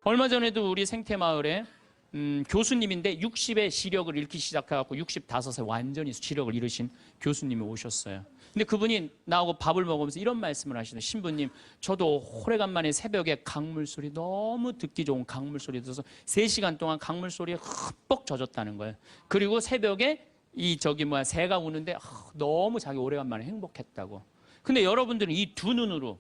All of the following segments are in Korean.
얼마 전에도 우리 생태마을에 교수님인데 60에 시력을 잃기 시작해갖고 65세 완전히 시력을 잃으신 교수님이 오셨어요. 근데 그분이 나하고 밥을 먹으면서 이런 말씀을 하시는, 신부님, 저도 오래간만에 새벽에 강물 소리, 너무 듣기 좋은 강물 소리 들어서 3시간 동안 강물 소리에 흠뻑 젖었다는 거예요. 그리고 새벽에 새가 우는데 너무 자기 오래간만에 행복했다고. 근데 여러분들은 이 두 눈으로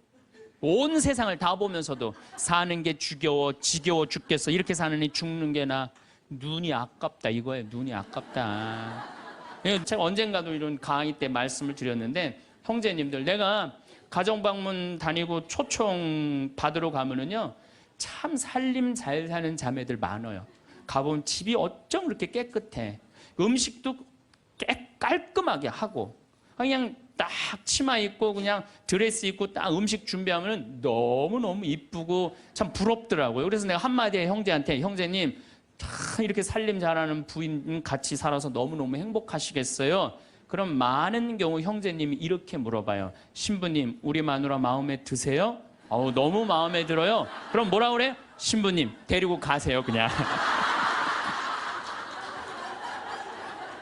온 세상을 다 보면서도 사는 게 지겨워 죽겠어, 이렇게 사느니 죽는 게 나, 눈이 아깝다 이거예요. 눈이 아깝다. 제가 언젠가도 이런 강의 때 말씀을 드렸는데, 형제님들, 내가 가정방문 다니고 초청 받으러 가면은요, 참 살림 잘 사는 자매들 많아요. 가보면 집이 어쩜 그렇게 깨끗해. 음식도 깔끔하게 하고, 그냥 딱 치마 입고 그냥 드레스 입고 딱 음식 준비하면 너무너무 이쁘고 참 부럽더라고요. 그래서 내가 한마디에 형제한테, 형제님, 다 이렇게 살림 잘하는 부인 같이 살아서 너무너무 행복하시겠어요? 그럼 많은 경우 형제님이 이렇게 물어봐요. 신부님, 우리 마누라 마음에 드세요? 너무 마음에 들어요. 그럼 뭐라 그래? 신부님, 데리고 가세요 그냥.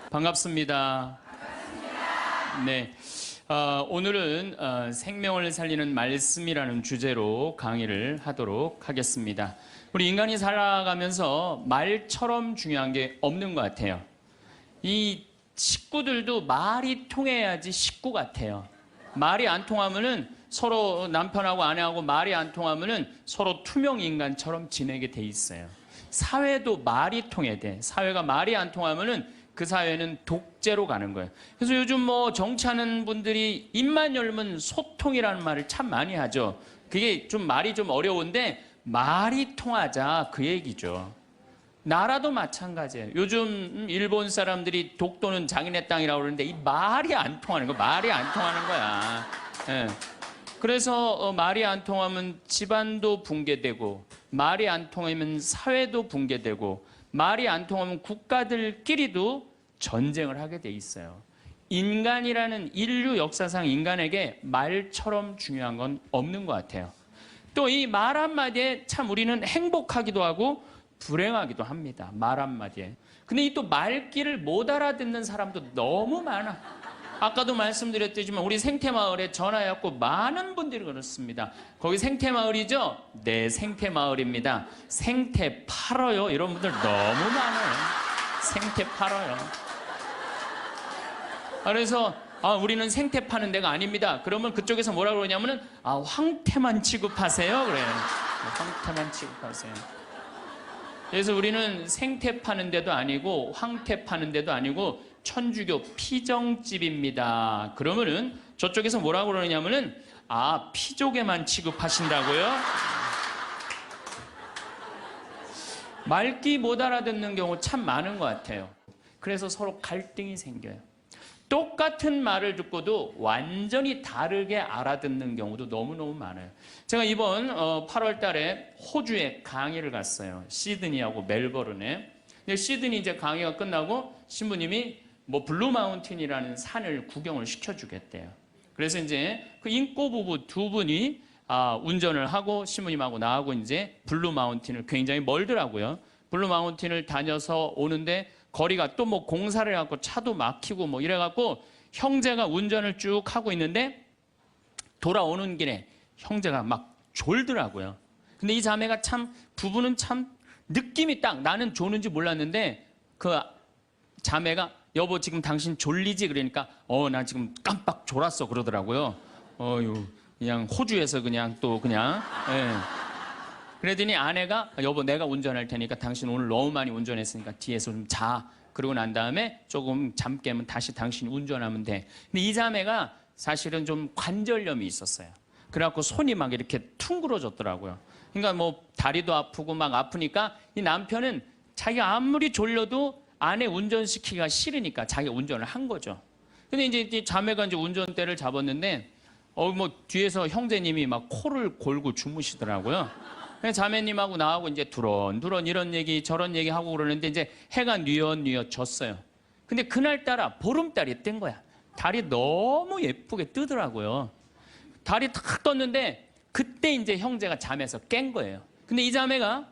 반갑습니다. 네. 오늘은 생명을 살리는 말씀이라는 주제로 강의를 하도록 하겠습니다. 우리 인간이 살아가면서 말처럼 중요한 게 없는 것 같아요. 이 식구들도 말이 통해야지 식구 같아요. 말이 안 통하면은 서로, 남편하고 아내하고 말이 안 통하면은 서로 투명 인간처럼 지내게 돼 있어요. 사회도 말이 통해야 돼. 사회가 말이 안 통하면은 그 사회는 독재로 가는 거예요. 그래서 요즘 정치하는 분들이 입만 열면 소통이라는 말을 참 많이 하죠. 그게 좀 말이 좀 어려운데 말이 통하자 그 얘기죠. 나라도 마찬가지예요. 요즘 일본 사람들이 독도는 자기네 땅이라고 그러는데 이 말이 안 통하는 거야. 말이 안 통하는 거야. 예. 그래서 말이 안 통하면 집안도 붕괴되고, 말이 안 통하면 사회도 붕괴되고, 말이 안 통하면 국가들끼리도 전쟁을 하게 돼 있어요. 인간이라는, 인류 역사상 인간에게 말처럼 중요한 건 없는 것 같아요. 또 이 말 한마디에 참 우리는 행복하기도 하고 불행하기도 합니다. 말 한마디에. 근데 이 또 말귀를 못 알아듣는 사람도 너무 많아. 아까도 말씀드렸지만 우리 생태마을에 전화해갖고 많은 분들이 그렇습니다. 거기 생태마을이죠? 네, 생태마을입니다. 생태 팔아요? 이런 분들 너무 많아요. 생태 팔아요. 그래서 우리는 생태 파는 데가 아닙니다. 그러면 그쪽에서 뭐라 그러냐면은 황태만 취급하세요. 그래요. 황태만 취급하세요. 그래서 우리는 생태 파는 데도 아니고 황태 파는 데도 아니고 천주교 피정집입니다. 그러면은 저쪽에서 뭐라고 그러냐면은 피족에만 취급하신다고요? 말귀 못 알아듣는 경우 참 많은 것 같아요. 그래서 서로 갈등이 생겨요. 똑같은 말을 듣고도 완전히 다르게 알아듣는 경우도 너무너무 많아요. 제가 이번 8월 달에 호주에 강의를 갔어요. 시드니하고 멜버른에. 근데 시드니 이제 강의가 끝나고 신부님이 블루 마운틴이라는 산을 구경을 시켜주겠대요. 그래서 이제 그 인꼬 부부 두 분이 운전을 하고 신부님하고 나하고 이제 블루 마운틴을, 굉장히 멀더라고요. 블루 마운틴을 다녀서 오는데 거리가 또 공사를 해갖고 차도 막히고 이래갖고 형제가 운전을 쭉 하고 있는데 돌아오는 길에 형제가 막 졸더라고요. 근데 이 자매가 부부는 참 느낌이 딱, 나는 조는지 몰랐는데 그 자매가 여보 지금 당신 졸리지? 그러니까 나 지금 깜빡 졸았어 그러더라고요. 그냥 호주에서 그냥 예. 그러더니 아내가 여보 내가 운전할 테니까 당신 오늘 너무 많이 운전했으니까 뒤에서 좀 자. 그러고 난 다음에 조금 잠 깨면 다시 당신이 운전하면 돼. 근데 이 자매가 사실은 좀 관절염이 있었어요. 그래갖고 손이 막 이렇게 퉁그러졌더라고요. 그러니까 다리도 아프고 막 아프니까 이 남편은 자기가 아무리 졸려도 아내 운전시키기가 싫으니까 자기가 운전을 한 거죠. 근데 이제 자매가 이제 운전대를 잡았는데 뒤에서 형제님이 막 코를 골고 주무시더라고요. 자매님하고 나하고 이제 두런두런 이런 얘기 저런 얘기 하고 그러는데 이제 해가 뉘엿뉘엿 졌어요. 근데 그날따라 보름달이 뜬 거야. 달이 너무 예쁘게 뜨더라고요. 달이 탁 떴는데 그때 이제 형제가 잠에서 깬 거예요. 근데 이 자매가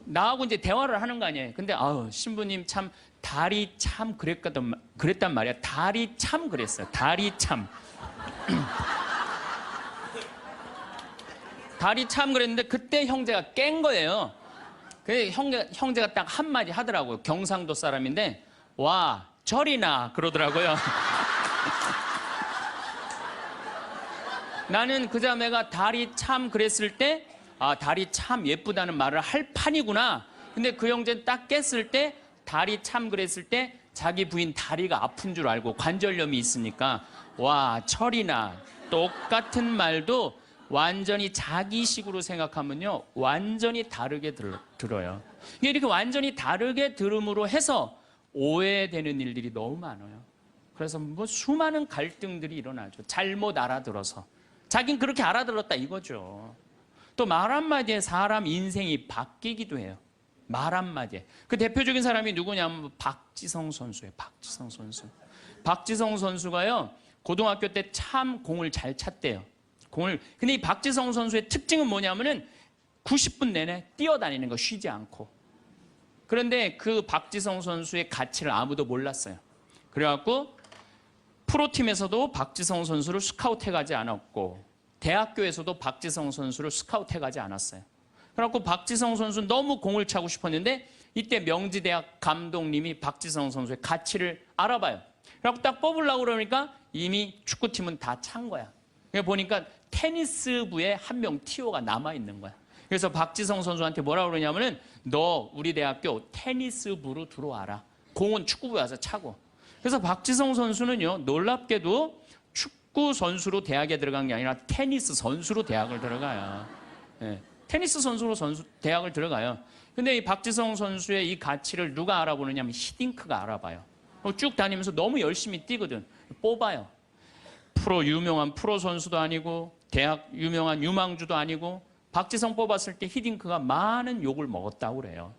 나하고 이제 대화를 하는 거 아니에요. 근데 아우 신부님 참 달이 참 그랬단 말이야. 달이 참 그랬어요. 달이 참. 달이 참 그랬는데 그때 형제가 깬 거예요. 그 형제가 딱 한마디 하더라고요. 경상도 사람인데 와 절이나 그러더라고요. 나는 그 자매가 달이 참 그랬을 때 아, 달이 참 예쁘다는 말을 할 판이구나. 근데 그 형제는 딱 깼을 때 달이 참 그랬을 때 자기 부인 다리가 아픈 줄 알고 관절염이 있으니까 와 철이나 똑같은 말도 완전히 자기식으로 생각하면요 완전히 다르게 들어요. 이렇게 완전히 다르게 들음으로 해서 오해되는 일들이 너무 많아요. 그래서 뭐 수많은 갈등들이 일어나죠. 잘못 알아들어서 자긴 그렇게 알아들었다 이거죠. 또 말 한마디에 사람 인생이 바뀌기도 해요. 말 한마디에. 그 대표적인 사람이 누구냐면 박지성 선수예요. 박지성 선수. 박지성 선수가요 고등학교 때 참 공을 잘 찼대요. 근데 이 박지성 선수의 특징은 뭐냐면은 90분 내내 뛰어다니는 거 쉬지 않고. 그런데 그 박지성 선수의 가치를 아무도 몰랐어요. 그래갖고 프로팀에서도 박지성 선수를 스카우트해가지 않았고 대학교에서도 박지성 선수를 스카우트해가지 않았어요. 그래갖고 박지성 선수는 너무 공을 차고 싶었는데 이때 명지대학 감독님이 박지성 선수의 가치를 알아봐요. 그래갖고 딱 뽑으려고 그러니까 이미 축구팀은 다 찬 거야. 그래서 보니까 테니스부에 한 명 TO가 남아있는 거야. 그래서 박지성 선수한테 뭐라고 그러냐면은 너 우리 대학교 테니스부로 들어와라. 공은 축구부에 와서 차고. 그래서 박지성 선수는요 놀랍게도 축구 선수로 대학에 들어간 게 아니라 테니스 선수로 대학을 들어가요. 네. 테니스 선수로 대학을 들어가요. 근데 이 박지성 선수의 이 가치를 누가 알아보느냐면 히딩크가 알아봐요. 쭉 다니면서 너무 열심히 뛰거든. 뽑아요. 유명한 프로 선수도 아니고 대학 유명한 유망주도 아니고 박지성 뽑았을 때 히딩크가 많은 욕을 먹었다고 그래요.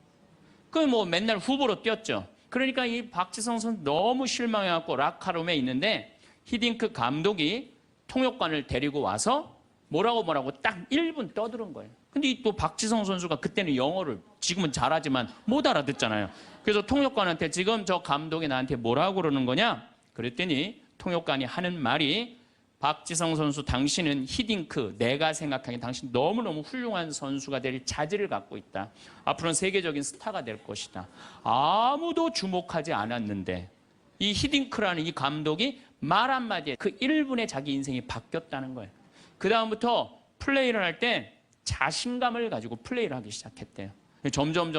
그 뭐 맨날 후보로 뛰었죠. 그러니까 이 박지성 선수 너무 실망해갖고 락카룸에 있는데 히딩크 감독이 통역관을 데리고 와서 뭐라고 딱 1분 떠드는 거예요. 근데 또 박지성 선수가 그때는 영어를 지금은 잘하지만 못 알아듣잖아요. 그래서 통역관한테 지금 저 감독이 나한테 뭐라고 그러는 거냐? 그랬더니 통역관이 하는 말이 박지성 선수 당신은 히딩크 내가 생각하기에 당신 너무너무 훌륭한 선수가 될 자질을 갖고 있다. 앞으로는 세계적인 스타가 될 것이다. 아무도 주목하지 않았는데 이 히딩크라는 이 감독이 말 한마디에 그 1분에 자기 인생이 바뀌었다는 거예요. 그 다음부터 플레이를 할 때 자신감을 가지고 플레이를 하기 시작했대요. 점점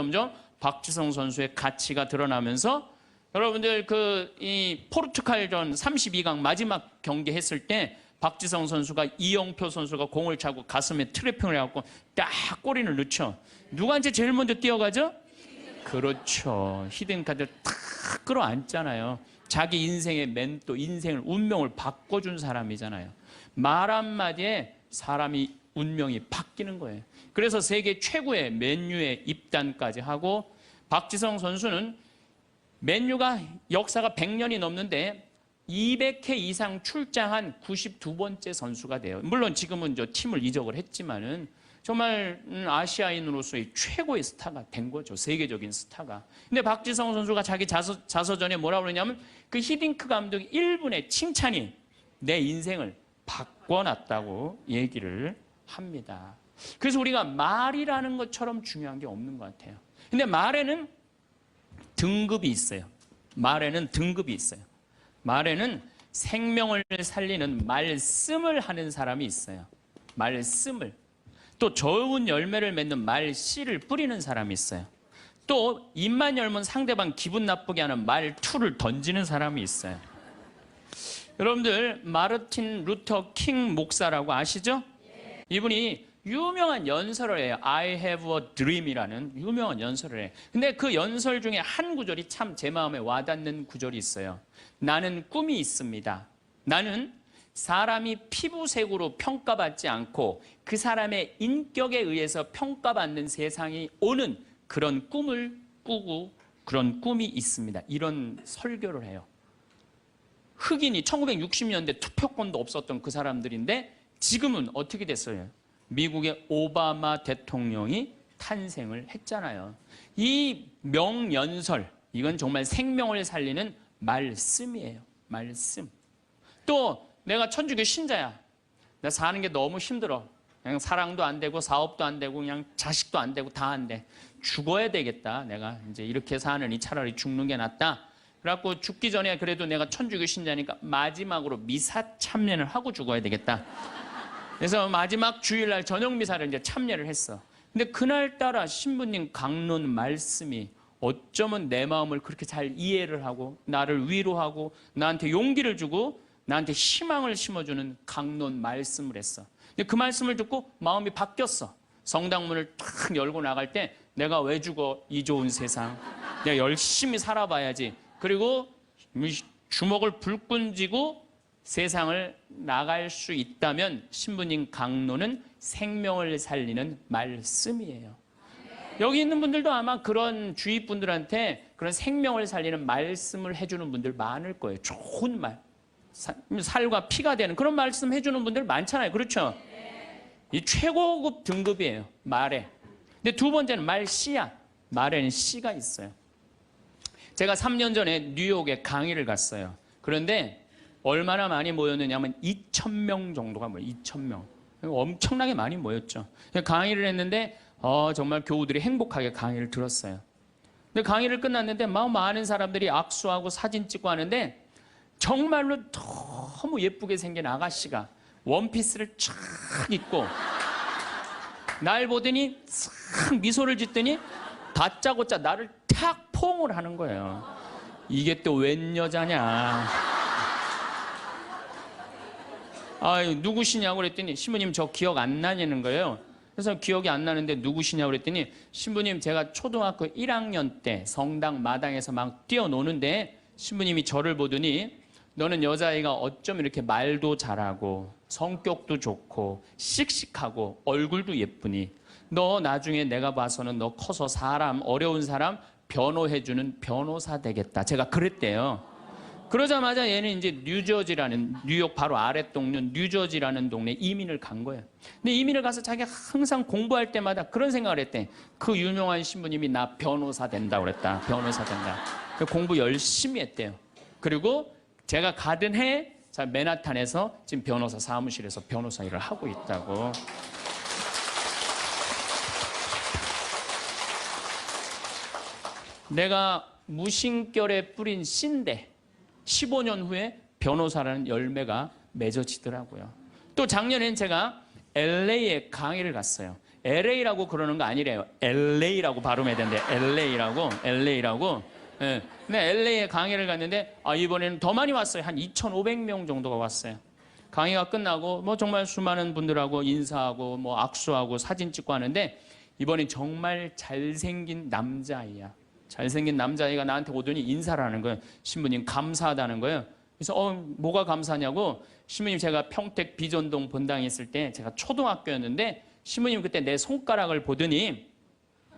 박지성 선수의 가치가 드러나면서 여러분들 이 포르투갈전 32강 마지막 경기 했을 때 박지성 선수가 이영표 선수가 공을 차고 가슴에 트래핑을 해갖고 딱 골인을 넣죠. 누구한테 제일 먼저 뛰어가죠? 그렇죠. 히딩크한테 탁 끌어안잖아요. 자기 인생의 멘토, 인생을 운명을 바꿔준 사람이잖아요. 말 한마디에 사람이 운명이 바뀌는 거예요. 그래서 세계 최고의 맨유에 입단까지 하고 박지성 선수는 맨유가 역사가 100년이 넘는데 200회 이상 출장한 92번째 선수가 돼요. 물론 지금은 팀을 이적을 했지만은 정말 아시아인으로서의 최고의 스타가 된 거죠. 세계적인 스타가. 근데 박지성 선수가 자기 자서전에 뭐라고 그러냐면 그 히딩크 감독이 1분의 칭찬이 내 인생을 바꿔놨다고 얘기를 합니다. 그래서 우리가 말이라는 것처럼 중요한 게 없는 것 같아요. 근데 말에는 등급이 있어요. 말에는 등급이 있어요. 말에는 생명을 살리는 말씀을 하는 사람이 있어요. 말씀을. 또 좋은 열매를 맺는 말씨를 뿌리는 사람이 있어요. 또 입만 열면 상대방 기분 나쁘게 하는 말투를 던지는 사람이 있어요. 여러분들 마르틴 루터 킹 목사라고 아시죠? 이분이 유명한 연설을 해요. I have a dream이라는 유명한 연설을 해요. 근데 그 연설 중에 한 구절이 참 제 마음에 와닿는 구절이 있어요. 나는 꿈이 있습니다. 나는 사람이 피부색으로 평가받지 않고 그 사람의 인격에 의해서 평가받는 세상이 오는 그런 꿈을 꾸고 그런 꿈이 있습니다. 이런 설교를 해요. 흑인이 1960년대 투표권도 없었던 그 사람들인데 지금은 어떻게 됐어요? 미국의 오바마 대통령이 탄생을 했잖아요. 이 명연설, 이건 정말 생명을 살리는 말씀이에요. 말씀. 또 내가 천주교 신자야. 나 사는 게 너무 힘들어. 그냥 사랑도 안 되고 사업도 안 되고 그냥 자식도 안 되고 다 안 돼. 죽어야 되겠다. 내가 이제 이렇게 사느니 차라리 죽는 게 낫다. 그래갖고 죽기 전에 그래도 내가 천주교 신자니까 마지막으로 미사 참여를 하고 죽어야 되겠다. 그래서 마지막 주일날 저녁 미사를 이제 참여를 했어. 근데 그날따라 신부님 강론 말씀이 어쩌면 내 마음을 그렇게 잘 이해를 하고 나를 위로하고 나한테 용기를 주고 나한테 희망을 심어주는 강론 말씀을 했어. 근데 그 말씀을 듣고 마음이 바뀌었어. 성당문을 탁 열고 나갈 때 내가 왜 죽어? 이 좋은 세상. 내가 열심히 살아봐야지. 그리고 주먹을 불끈 쥐고 세상을 나갈 수 있다면 신부님 강론은 생명을 살리는 말씀이에요. 여기 있는 분들도 아마 그런 주위 분들한테 그런 생명을 살리는 말씀을 해주는 분들 많을 거예요. 좋은 말, 살과 피가 되는 그런 말씀 해주는 분들 많잖아요. 그렇죠? 이 최고급 등급이에요. 말에. 근데 두 번째는 말씨야. 말에는 씨가 있어요. 제가 3년 전에 뉴욕에 강의를 갔어요. 그런데 얼마나 많이 모였느냐면 2,000명 정도가 모여요. 2,000명. 엄청나게 많이 모였죠. 강의를 했는데 정말 교우들이 행복하게 강의를 들었어요. 근데 강의를 끝났는데 많은 사람들이 악수하고 사진 찍고 하는데 정말로 너무 예쁘게 생긴 아가씨가 원피스를 쫙 입고 날 보더니 싹 미소를 짓더니 다짜고짜 나를 탁 포옹을 하는 거예요. 이게 또 웬 여자냐. 누구시냐고 그랬더니 신부님 저 기억 안 나냐는 거예요. 그래서 기억이 안 나는데 누구시냐고 그랬더니 신부님 제가 초등학교 1학년 때 성당 마당에서 막 뛰어노는데 신부님이 저를 보더니 너는 여자아이가 어쩜 이렇게 말도 잘하고 성격도 좋고 씩씩하고 얼굴도 예쁘니 너 나중에 내가 봐서는 너 커서 어려운 사람 변호해주는 변호사 되겠다. 제가 그랬대요. 그러자마자 얘는 이제 뉴욕 바로 아랫동네 뉴저지라는 동네 이민을 간 거예요. 근데 이민을 가서 자기가 항상 공부할 때마다 그런 생각을 했대. 그 유명한 신부님이 나 변호사 된다고 그랬다. 변호사 된다. 공부 열심히 했대요. 그리고 제가 가던 해 맨하탄에서 지금 변호사 사무실에서 변호사 일을 하고 있다고. 내가 무심결에 뿌린 씨인데 15년 후에 변호사라는 열매가 맺어지더라고요. 또 작년엔 제가 LA에 강의를 갔어요. LA라고 그러는 거 아니래요. LA라고 발음해야 되는데 LA라고. 네. 근데 LA에 강의를 갔는데 이번에는 더 많이 왔어요. 한 2,500명 정도가 왔어요. 강의가 끝나고 정말 수많은 분들하고 인사하고 악수하고 사진 찍고 하는데 이번엔 정말 잘생긴 남자아이야. 잘생긴 남자아이가 나한테 오더니 인사를 하는 거예요. 신부님 감사하다는 거예요. 그래서 뭐가 감사하냐고 신부님 제가 평택 비전동 본당에 있을 때 제가 초등학교였는데 신부님 그때 내 손가락을 보더니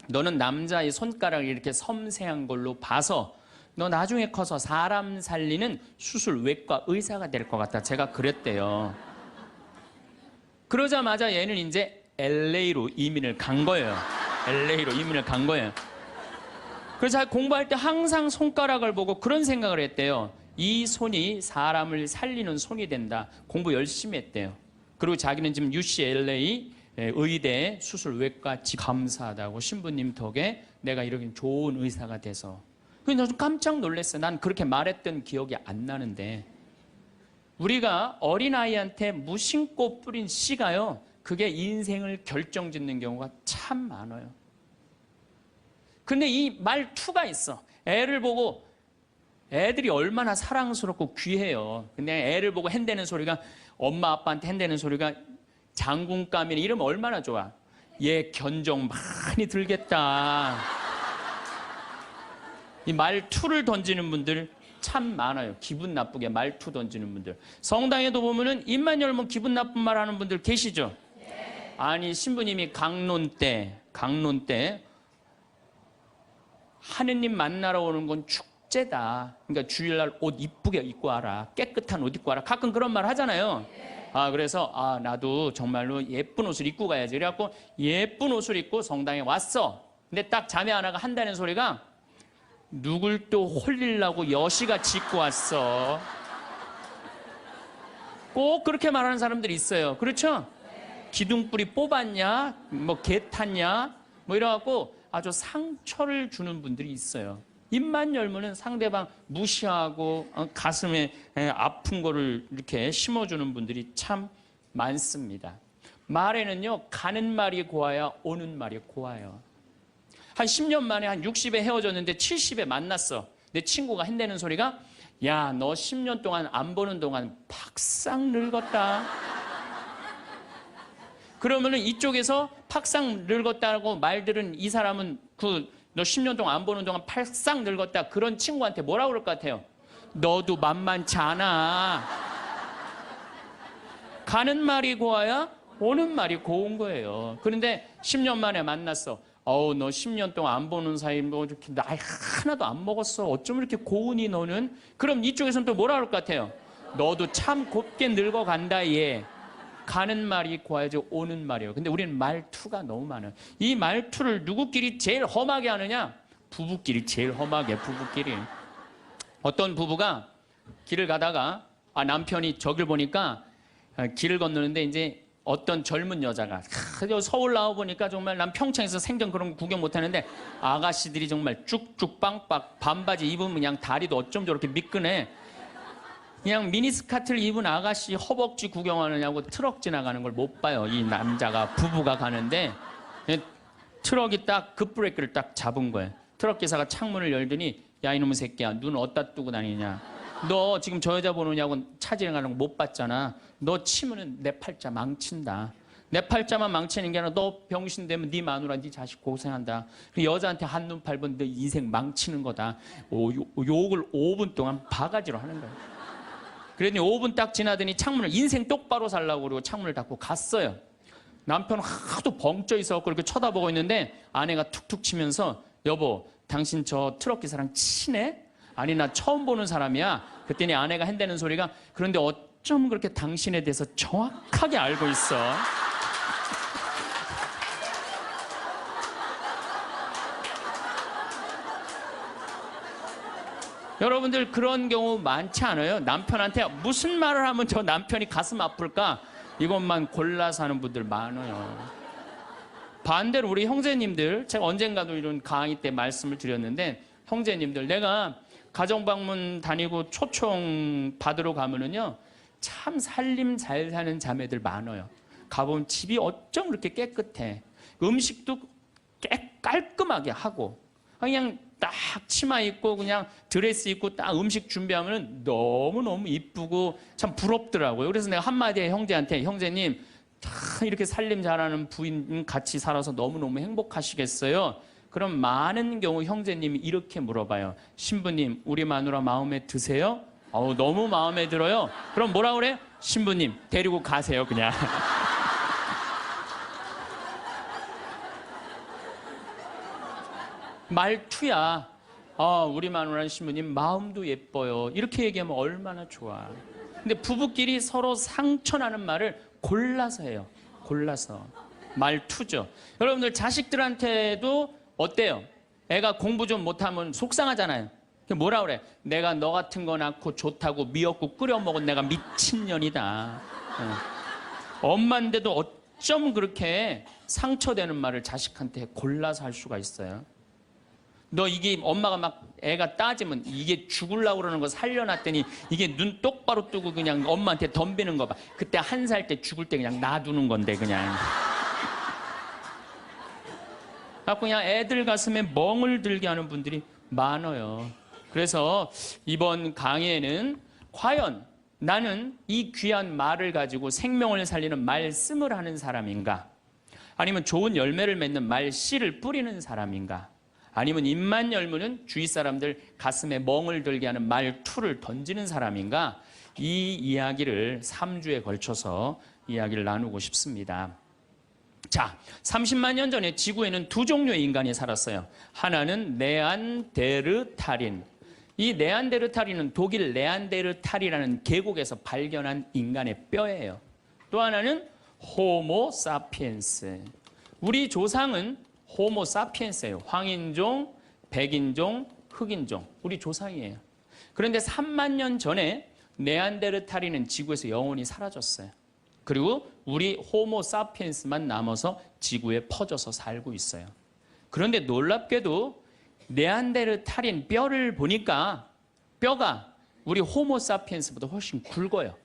너는 남자의 손가락이 이렇게 섬세한 걸로 봐서 너 나중에 커서 사람 살리는 수술 외과 의사가 될 것 같다. 제가 그랬대요. 그러자마자 얘는 이제 LA로 이민을 간 거예요. LA로 이민을 간 거예요. 그래서 공부할 때 항상 손가락을 보고 그런 생각을 했대요. 이 손이 사람을 살리는 손이 된다. 공부 열심히 했대요. 그리고 자기는 지금 UCLA 의대 수술외과 감사하다고 신부님 덕에 내가 이렇게 좋은 의사가 돼서. 그래서 좀 깜짝 놀랐어요. 난 그렇게 말했던 기억이 안 나는데 우리가 어린아이한테 무심코 뿌린 씨가요. 그게 인생을 결정짓는 경우가 참 많아요. 근데 이 말투가 있어. 애를 보고 애들이 얼마나 사랑스럽고 귀해요. 근데 애를 보고 핸대는 소리가 엄마 아빠한테 핸대는 소리가 장군감이나 이러면 얼마나 좋아. 얘 견적 많이 들겠다. 이 말투를 던지는 분들 참 많아요. 기분 나쁘게 말투 던지는 분들. 성당에도 보면은 입만 열면 기분 나쁜 말 하는 분들 계시죠? 아니 신부님이 강론 때 하느님 만나러 오는 건 축제다. 그러니까 주일날 옷 이쁘게 입고 와라. 깨끗한 옷 입고 와라. 가끔 그런 말 하잖아요. 그래서 나도 정말로 예쁜 옷을 입고 가야지. 그래갖고 예쁜 옷을 입고 성당에 왔어. 근데 딱 자매 하나가 한다는 소리가 누굴 또 홀리려고 여시가 짓고 왔어. 꼭 그렇게 말하는 사람들이 있어요. 그렇죠? 기둥뿌리 뽑았냐? 뭐 개 탔냐? 뭐 이래갖고 아주 상처를 주는 분들이 있어요. 입만 열면은 상대방 무시하고 가슴에 아픈 거를 이렇게 심어주는 분들이 참 많습니다. 말에는요, 가는 말이 고와야 오는 말이 고와요. 한 10년 만에 한 60에 헤어졌는데 70에 만났어. 내 친구가 한다는 소리가, 야, 너 10년 동안 안 보는 동안 팍상 늙었다. 그러면은 이쪽에서 팍상 늙었다고 말들은 이 사람은 너 10년 동안 안 보는 동안 팍상 늙었다. 그런 친구한테 뭐라고 그럴 것 같아요? 너도 만만치 않아. 가는 말이 고와야 오는 말이 고운 거예요. 그런데 10년 만에 만났어. 너 10년 동안 안 보는 사이 뭐 이렇게 나이 하나도 안 먹었어. 어쩜 이렇게 고우니 너는? 그럼 이쪽에서는 또 뭐라 그럴 것 같아요? 너도 참 곱게 늙어간다 얘. 가는 말이 고와야지 오는 말이에요. 근데 우리는 말투가 너무 많아요. 이 말투를 누구끼리 제일 험하게 하느냐? 부부끼리 제일 험하게, 부부끼리. 어떤 부부가 길을 가다가 남편이 저길 보니까 길을 건너는데 이제 어떤 젊은 여자가 서울 나와 보니까 정말 난 평창에서 생전 그런 거 구경 못 하는데 아가씨들이 정말 쭉쭉 빵빵 반바지 입으면 그냥 다리도 어쩜 저렇게 미끈해. 그냥 미니스커트를 입은 아가씨 허벅지 구경하느냐고 트럭 지나가는 걸 못 봐요. 이 남자가 부부가 가는데 트럭이 딱 급브레이크를 딱 잡은 거예요. 트럭 기사가 창문을 열더니 야 이놈의 새끼야 눈 어디다 뜨고 다니냐. 너 지금 저 여자 보느냐고 차 지나가는 거 못 봤잖아. 너 치면은 내 팔자 망친다. 내 팔자만 망치는 게 아니라 너 병신 되면 네 마누라 네 자식 고생한다. 그 여자한테 한눈 팔면 너 인생 망치는 거다. 욕을 5분 동안 바가지로 하는 거예요. 그랬더니 5분 딱 지나더니 창문을 인생 똑바로 살라고 그러고 창문을 닫고 갔어요. 남편은 하도 벙쪄 있어서 그렇게 쳐다보고 있는데 아내가 툭툭 치면서 여보 당신 저 트럭 기사랑 친해? 아니 나 처음 보는 사람이야. 그랬더니 아내가 한다는 소리가 그런데 어쩜 그렇게 당신에 대해서 정확하게 알고 있어? 여러분들 그런 경우 많지 않아요? 남편한테 무슨 말을 하면 저 남편이 가슴 아플까? 이것만 골라서 하는 분들 많아요. 반대로 우리 형제님들, 제가 언젠가도 이런 강의 때 말씀을 드렸는데 형제님들, 내가 가정방문 다니고 초청 받으러 가면은요 참 살림 잘 사는 자매들 많아요. 가보면 집이 어쩜 그렇게 깨끗해. 음식도 깔끔하게 하고 그냥 딱 치마 입고 그냥 드레스 입고 딱 음식 준비하면 너무너무 이쁘고 참 부럽더라고요. 그래서 내가 한마디에 형제한테 형제님 다 이렇게 살림 잘하는 부인 같이 살아서 너무너무 행복하시겠어요? 그럼 많은 경우 형제님이 이렇게 물어봐요. 신부님 우리 마누라 마음에 드세요? 너무 마음에 들어요. 그럼 뭐라 그래? 신부님 데리고 가세요 그냥. 말투야. 우리 마누라 신부님 마음도 예뻐요. 이렇게 얘기하면 얼마나 좋아. 근데 부부끼리 서로 상처나는 말을 골라서 해요. 골라서. 말투죠. 여러분들 자식들한테도 어때요? 애가 공부 좀 못하면 속상하잖아요. 뭐라 그래? 내가 너 같은 거 낳고 좋다고 미역국 끓여 먹은 내가 미친년이다. 엄마인데도 어쩜 그렇게 상처되는 말을 자식한테 골라서 할 수가 있어요? 너 이게 엄마가 막 애가 따지면 이게 죽으려고 그러는 거 살려놨더니 이게 눈 똑바로 뜨고 그냥 엄마한테 덤비는 거 봐. 그때 1살 때 죽을 때 그냥 놔두는 건데 그냥. 그냥 애들 가슴에 멍을 들게 하는 분들이 많아요. 그래서 이번 강의에는 과연 나는 이 귀한 말을 가지고 생명을 살리는 말씀을 하는 사람인가? 아니면 좋은 열매를 맺는 말씨를 뿌리는 사람인가? 아니면 입만 열면은 주위 사람들 가슴에 멍을 들게 하는 말투를 던지는 사람인가? 이 이야기를 3주에 걸쳐서 이야기를 나누고 싶습니다. 자, 30만 년 전에 지구에는 두 종류의 인간이 살았어요. 하나는 네안데르탈인. 이 네안데르탈인은 독일 네안데르탈이라는 계곡에서 발견한 인간의 뼈예요. 또 하나는 호모 사피엔스. 우리 조상은 호모 사피엔스예요. 황인종, 백인종, 흑인종. 우리 조상이에요. 그런데 3만 년 전에 네안데르탈인은 지구에서 영원히 사라졌어요. 그리고 우리 호모 사피엔스만 남아서 지구에 퍼져서 살고 있어요. 그런데 놀랍게도 네안데르탈인 뼈를 보니까 뼈가 우리 호모 사피엔스보다 훨씬 굵어요.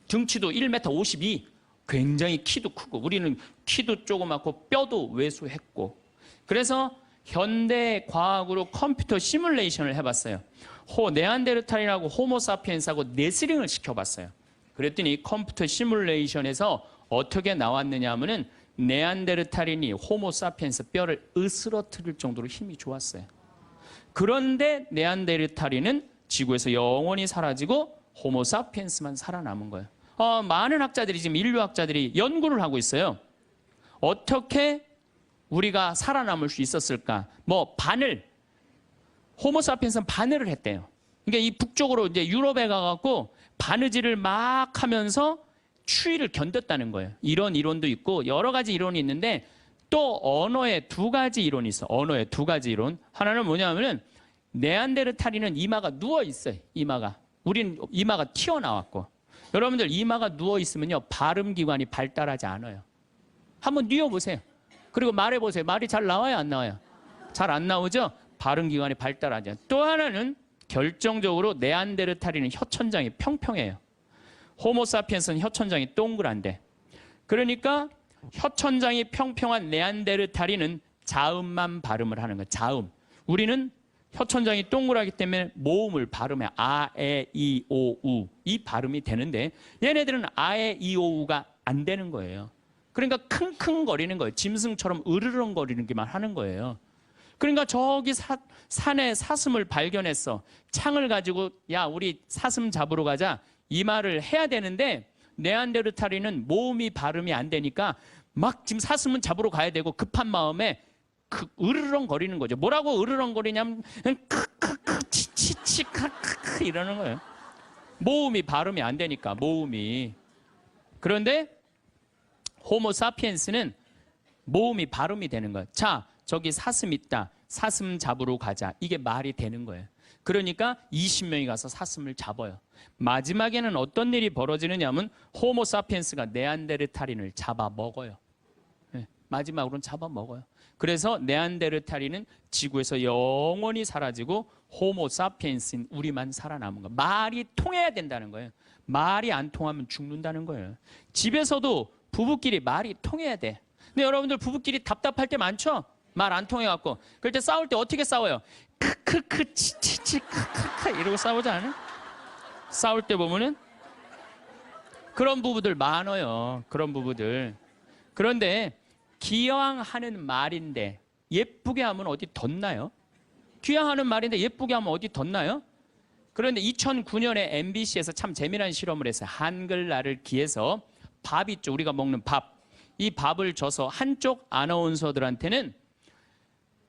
등치도 1m 52, 굉장히 키도 크고 우리는 키도 조그맣고 뼈도 왜소했고. 그래서 현대 과학으로 컴퓨터 시뮬레이션을 해봤어요. 네안데르탈인하고 호모 사피엔스하고 네스링을 시켜봤어요. 그랬더니 컴퓨터 시뮬레이션에서 어떻게 나왔느냐 하면은 네안데르탈인이 호모 사피엔스 뼈를 으스러뜨릴 정도로 힘이 좋았어요. 그런데 네안데르탈인은 지구에서 영원히 사라지고 호모 사피엔스만 살아남은 거예요. 많은 학자들이 지금 인류학자들이 연구를 하고 있어요. 어떻게 우리가 살아남을 수 있었을까? 호모 사피엔스는 바늘을 했대요. 그러니까 이 북쪽으로 이제 유럽에 가갖고 바느질을 막 하면서 추위를 견뎠다는 거예요. 이런 이론도 있고 여러 가지 이론이 있는데 또 언어에 두 가지 이론이 있어. 언어에 두 가지 이론. 하나는 뭐냐면은 네안데르탈인은 이마가 누워 있어요. 이마가. 우리는 이마가 튀어나왔고. 여러분들 이마가 누워 있으면요 발음 기관이 발달하지 않아요. 한번 뉘어보세요. 그리고 말해보세요. 말이 잘 나와요, 안 나와요? 잘 안 나오죠? 발음 기관이 발달하지 않아요. 또 하나는 결정적으로 네안데르탈인은 혀천장이 평평해요. 호모 사피엔스는 혀천장이 동그란데. 그러니까 혀천장이 평평한 네안데르탈인은 자음만 발음을 하는 거예요. 자음. 우리는 혀천장이 동그랗기 때문에 모음을 발음해. 아, 에, 이, 오, 우. 이 발음이 되는데 얘네들은 아, 에, 이, 오, 우가 안 되는 거예요. 그러니까 킁킁거리는 거예요. 짐승처럼 으르렁거리는 게만 하는 거예요. 그러니까 저기 산에 사슴을 발견했어. 창을 가지고 야 우리 사슴 잡으러 가자. 이 말을 해야 되는데 네안데르탈인은 모음이 발음이 안 되니까 막 지금 사슴은 잡으러 가야 되고 급한 마음에 으르렁거리는 거죠. 뭐라고 으르렁거리냐면 크크크 치치치 크크크 이러는 거예요. 모음이 발음이 안 되니까 모음이. 그런데 호모 사피엔스는 모음이 발음이 되는 거예요. 자, 저기 사슴 있다. 사슴 잡으러 가자. 이게 말이 되는 거예요. 그러니까 20명이 가서 사슴을 잡아요. 마지막에는 어떤 일이 벌어지느냐 하면 호모 사피엔스가 네안데르탈인을 잡아먹어요. 네, 마지막으로는 잡아먹어요. 그래서 네안데르탈인은 지구에서 영원히 사라지고 호모 사피엔스인 우리만 살아남은 거예요. 말이 통해야 된다는 거예요. 말이 안 통하면 죽는다는 거예요. 집에서도 부부끼리 말이 통해야 돼. 근데 여러분들 부부끼리 답답할 때 많죠? 말 안 통해갖고. 그럴 때 싸울 때 어떻게 싸워요? 크크크 치치치 크크크 이러고 싸우지 않아요? 싸울 때 보면은 그런 부부들 많아요. 그런 부부들. 그런데 기왕 하는 말인데 예쁘게 하면 어디 덧나요? 기왕 하는 말인데 예쁘게 하면 어디 덧나요? 그런데 2009년에 MBC에서 참 재미난 실험을 했어요. 한글날을 기해서 밥 있죠. 우리가 먹는 밥. 이 밥을 줘서 한쪽 아나운서들한테는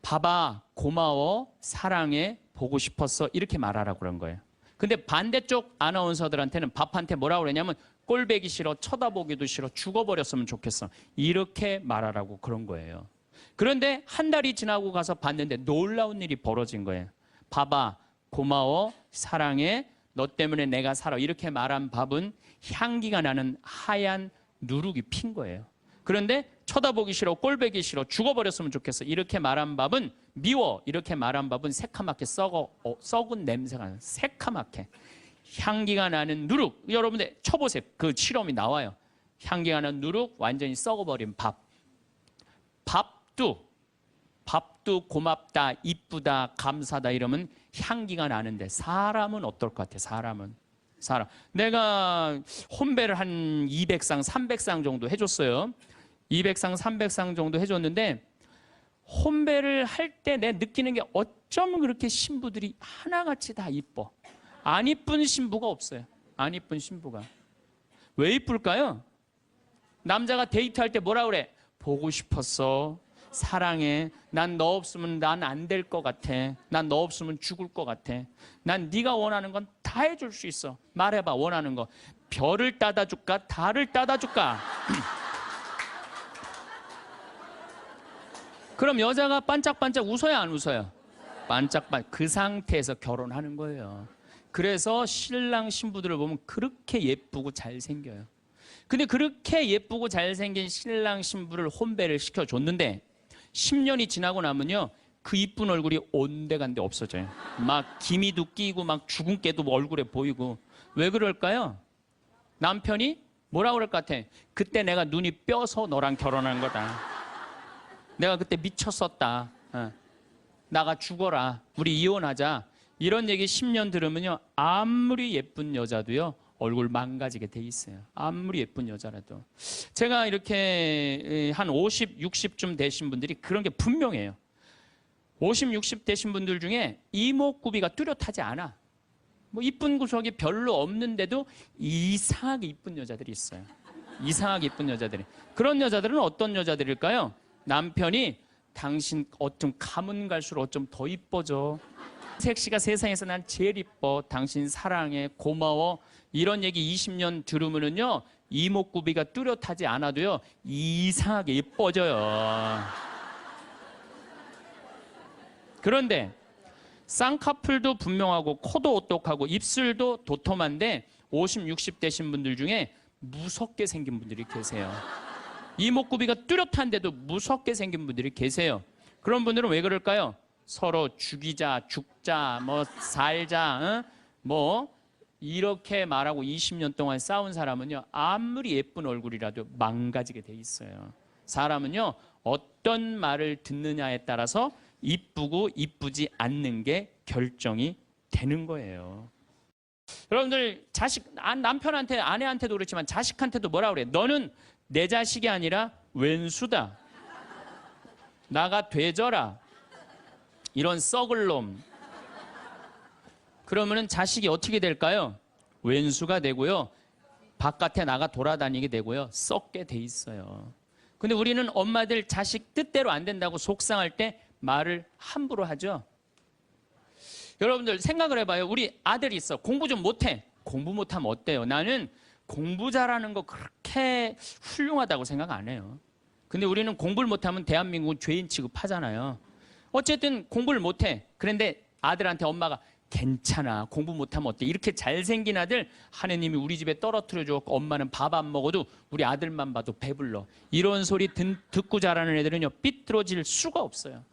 밥아, 고마워, 사랑해, 보고 싶었어 이렇게 말하라고 그런 거예요. 근데 반대쪽 아나운서들한테는 밥한테 뭐라고 그러냐면 꼴배기 싫어, 쳐다보기도 싫어, 죽어버렸으면 좋겠어 이렇게 말하라고 그런 거예요. 그런데 한 달이 지나고 가서 봤는데 놀라운 일이 벌어진 거예요. 밥아, 고마워, 사랑해, 너 때문에 내가 살아 이렇게 말한 밥은 향기가 나는 하얀 누룩이 핀 거예요. 그런데 쳐다보기 싫어, 꼴배기 싫어, 죽어버렸으면 좋겠어 이렇게 말한 밥은 미워 이렇게 말한 밥은 새카맣게 썩은 냄새가 나는 새카맣게 향기가 나는 누룩. 여러분들 쳐보세요. 그 실험이 나와요. 향기가 나는 누룩 완전히 썩어버린 밥. 밥도 고맙다, 이쁘다, 감사다 이러면 향기가 나는데 사람은 어떨 것 같아? 사람. 내가 혼배를 한 200상, 300상 정도 해줬어요. 200상, 300상 정도 해줬는데 혼배를 할 때 내 느끼는 게 어쩜 그렇게 신부들이 하나같이 다 이뻐. 안 이쁜 신부가 없어요. 안 이쁜 신부가. 왜 이쁠까요? 남자가 데이트할 때 뭐라 그래? 보고 싶었어. 사랑해. 난 너 없으면 난 안 될 것 같아. 난 너 없으면 죽을 것 같아. 난 네가 원하는 건 다 해줄 수 있어. 말해봐, 원하는 거. 별을 따다 줄까? 달을 따다 줄까? 그럼 여자가 반짝반짝 웃어야 안 웃어요? 반짝반짝. 그 상태에서 결혼하는 거예요. 그래서 신랑 신부들을 보면 그렇게 예쁘고 잘생겨요. 근데 그렇게 예쁘고 잘생긴 신랑 신부를 혼배를 시켜줬는데 10년이 지나고 나면요, 그 이쁜 얼굴이 온데간데 없어져요. 막 기미도 끼고 막 죽은 깨도 얼굴에 보이고. 왜 그럴까요? 남편이 뭐라 그럴 것 같아? 그때 내가 눈이 뼈서 너랑 결혼한 거다. 내가 그때 미쳤었다. 나가 죽어라. 우리 이혼하자. 이런 얘기 10년 들으면요, 아무리 예쁜 여자도요, 얼굴 망가지게 돼 있어요. 아무리 예쁜 여자라도. 제가 이렇게 한 50, 60쯤 되신 분들이 그런 게 분명해요. 50, 60 되신 분들 중에 이목구비가 뚜렷하지 않아. 뭐 이쁜 구석이 별로 없는데도 이상하게 이쁜 여자들이 있어요. 이상하게 이쁜 여자들이. 그런 여자들은 어떤 여자들일까요? 남편이 당신 어쩜 가면 갈수록 어쩜 더 이뻐져. 섹시가 세상에서 난 제일 이뻐. 당신 사랑해. 고마워. 이런 얘기 20년 들으면은요, 이목구비가 뚜렷하지 않아도요, 이상하게 예뻐져요. 그런데 쌍꺼풀도 분명하고 코도 오똑하고 입술도 도톰한데 50, 60 되신 분들 중에 무섭게 생긴 분들이 계세요. 이목구비가 뚜렷한데도 무섭게 생긴 분들이 계세요. 그런 분들은 왜 그럴까요? 서로 죽이자, 죽자, 뭐 살자, 뭐 이렇게 말하고 20년 동안 싸운 사람은요, 아무리 예쁜 얼굴이라도 망가지게 돼 있어요. 사람은요, 어떤 말을 듣느냐에 따라서 이쁘고 이쁘지 않는 게 결정이 되는 거예요. 여러분들 남편한테, 아내한테도 그렇지만 자식한테도 뭐라 그래? 너는 내 자식이 아니라 왼수다. 나가 되져라. 이런 썩을 놈. 그러면은 자식이 어떻게 될까요? 왼수가 되고요, 바깥에 나가 돌아다니게 되고요, 썩게 돼 있어요. 근데 우리는 엄마들 자식 뜻대로 안 된다고 속상할 때 말을 함부로 하죠. 여러분들 생각을 해봐요. 우리 아들이 있어. 공부 좀 못해. 공부 못하면 어때요? 나는 공부 잘하는 거 그렇게 훌륭하다고 생각 안 해요. 근데 우리는 공부를 못하면 대한민국은 죄인 취급하잖아요. 어쨌든 공부를 못해. 그런데 아들한테 엄마가 괜찮아, 공부 못하면 어때? 이렇게 잘생긴 아들 하느님이 우리 집에 떨어뜨려 줬고 엄마는 밥 안 먹어도 우리 아들만 봐도 배불러. 이런 소리 듣고 자라는 애들은요, 삐뚤어질 수가 없어요.